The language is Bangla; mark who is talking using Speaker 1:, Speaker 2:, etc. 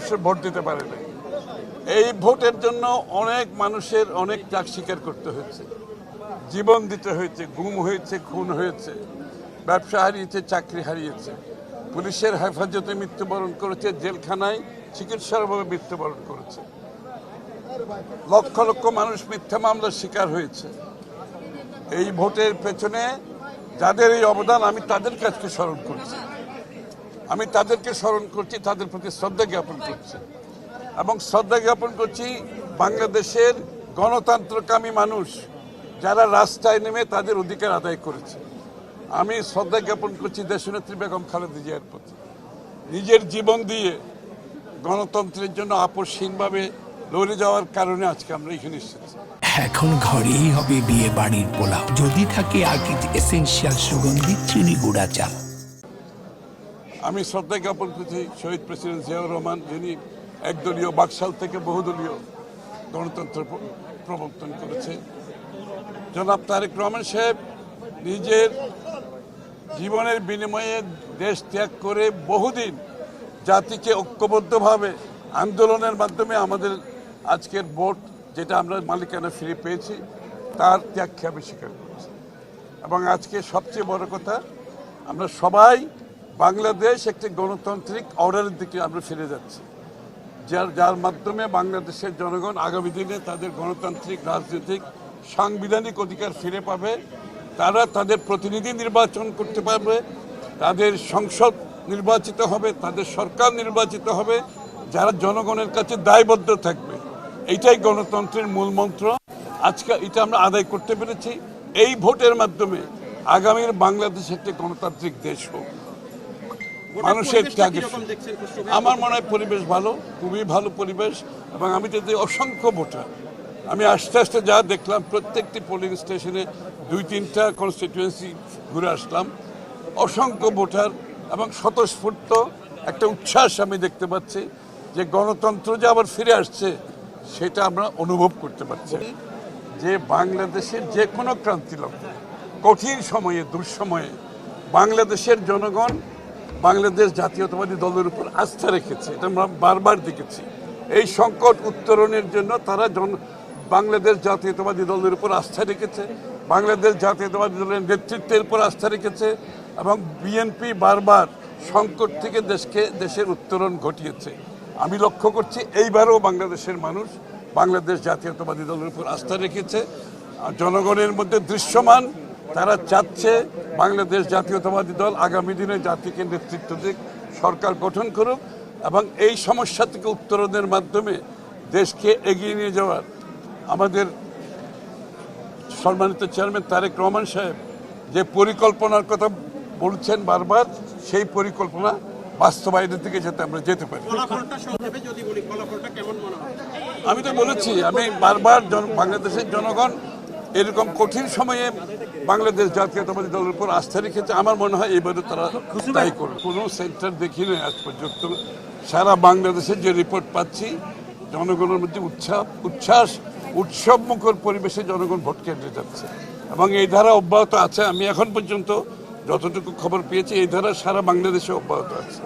Speaker 1: ভারতবর্ষে ভোট দিতে পারে না। এই ভোটের জন্য অনেক মানুষের অনেক ত্যাগ স্বীকার করতে হয়েছে, জীবন দিতে হয়েছে, গুম হয়েছে, খুন হয়েছে, ব্যবসা হারিয়েছে, চাকরি হারিয়েছে, পুলিশের হেফাজতে মৃত্যুবরণ করেছে, জেলখানায় চিকিৎসার অভাবে মৃত্যুবরণ করেছে, লক্ষ লক্ষ মানুষ মিথ্যা মামলার শিকার হয়েছে। এই ভোটের পেছনে যাদের এই অবদান, আমি তাদের কাছকে স্মরণ করছি, আমি তাদেরকে স্মরণ করছি, তাদের প্রতি শ্রদ্ধা জ্ঞাপন করছি এবং শ্রদ্ধা জ্ঞাপন করছি বাংলাদেশের গণতন্ত্রকামী মানুষ যারা রাস্তায় নেমে তাদের অধিকার আদায় করেছে। আমি শ্রদ্ধা জ্ঞাপন করছি দেশনেত্রী বেগম খালেদা জিয়ার প্রতি, নিজের জীবন দিয়ে গণতন্ত্রের জন্য আপসহীনভাবে লড়ে যাওয়ার কারণে আজকে আমরা এখানে এসেছি।
Speaker 2: এখন ঘরেই হবে বিয়ে বাড়ির পোলাও, যদি থাকে আর্কিড এসেনশিয়াল সুগন্ধি চিনি গুঁড়া চাল।
Speaker 1: আমি শ্রদ্ধা জ্ঞাপন করছি শহীদ প্রেসিডেন্ট জিয়াউর রহমান, যিনি একদলীয় বাকশাল থেকে বহুদলীয় গণতন্ত্র প্রবর্তন করেছে। জনাব তারেক রহমান সাহেব নিজের জীবনের বিনিময়ে দেশ ত্যাগ করে বহুদিন জাতিকে ঐক্যবদ্ধভাবে আন্দোলনের মাধ্যমে আমাদের আজকের ভোট যেটা আমরা মালিকানা ফিরে পেয়েছি তার ত্যাগকে আমি স্বীকার করেছি। এবং আজকে সবচেয়ে বড় কথা, আমরা সবাই বাংলাদেশ একটি গণতান্ত্রিক অর্ডারের দিকে আমরা ফিরে যাচ্ছি, যার মাধ্যমে বাংলাদেশের জনগণ আগামী দিনে তাদের গণতান্ত্রিক, রাজনৈতিক, সাংবিধানিক অধিকার ফিরে পাবে। তারা তাদের প্রতিনিধি নির্বাচন করতে পারবে, তাদের সংসদ নির্বাচিত হবে, তাদের সরকার নির্বাচিত হবে, যারা জনগণের কাছে দায়বদ্ধ থাকবে। এইটাই গণতন্ত্রের মূল মন্ত্র। আজকে এটা আমরা আদায় করতে পেরেছি। এই ভোটের মাধ্যমে আগামীর বাংলাদেশ একটি গণতান্ত্রিক দেশ হোক। মানুষের ত্যাগের, আমার মনে হয় পরিবেশ ভালো, খুবই ভালো পরিবেশ। এবং আমি যদি অসংখ্য ভোটার, আমি আস্তে আস্তে যা দেখলাম, প্রত্যেকটি পোলিং স্টেশনে 2-3টা কনস্টিটিউয়েন্সি ঘুরে আসলাম, অসংখ্য ভোটার এবং স্বতঃস্ফূর্ত একটা উচ্ছ্বাস আমি দেখতে পাচ্ছি যে গণতন্ত্র যে আবার ফিরে আসছে সেটা আমরা অনুভব করতে পারছি। যে বাংলাদেশের যে কোনো ক্রান্তিলগ্নে, কঠিন সময়ে, দুঃসময়ে বাংলাদেশের জনগণ বাংলাদেশ জাতীয়তাবাদী দলের উপর আস্থা রেখেছে, এটা আমরা বারবার দেখেছি। এই সংকট উত্তরণের জন্য তারা বাংলাদেশ জাতীয়তাবাদী দলের উপর আস্থা রেখেছে, বাংলাদেশ জাতীয়তাবাদী দলের নেতৃত্বের উপর আস্থা রেখেছে এবং বিএনপি বারবার সংকট থেকে দেশের উত্তরণ ঘটিয়েছে। আমি লক্ষ্য করছি এইবারও বাংলাদেশের মানুষ বাংলাদেশ জাতীয়তাবাদী দলের উপর আস্থা রেখেছে। জনগণের মধ্যে দৃশ্যমান, তারা চাচ্ছে বাংলাদেশ জাতীয়তাবাদী দল আগামী দিনে জাতিকে নেতৃত্ব দিক, সরকার গঠন করুক এবং এই সমস্যা থেকে উত্তরণের মাধ্যমে দেশকে এগিয়ে নিয়ে যাওয়ার আমাদের সম্মানিত চেয়ারম্যান তারেক রহমান সাহেব যে পরিকল্পনার কথা বলছেন বারবার, সেই পরিকল্পনা বাস্তবায়নের দিকে যাতে আমরা যেতে পারি। আমি তো বলেছি, আমি বারবার বাংলাদেশের জনগণ এরকম কঠিন সময়ে বাংলাদেশ জাতীয়তাবাদী দলের উপর আস্থা রেখেছে। আমার মনে হয় এবারে তারা তাই করবে। কোনো সেন্টার দেখি না আজ পর্যন্ত। সারা বাংলাদেশের যে রিপোর্ট পাচ্ছি, জনগণের মধ্যে উচ্ছ্বাস, উৎসবমুখর পরিবেশে জনগণ ভোট কেন্দ্রে যাচ্ছে এবং এই ধারা অব্যাহত আছে। আমি এখন পর্যন্ত যতটুকু খবর পেয়েছি এই ধারা সারা বাংলাদেশে অব্যাহত আছে।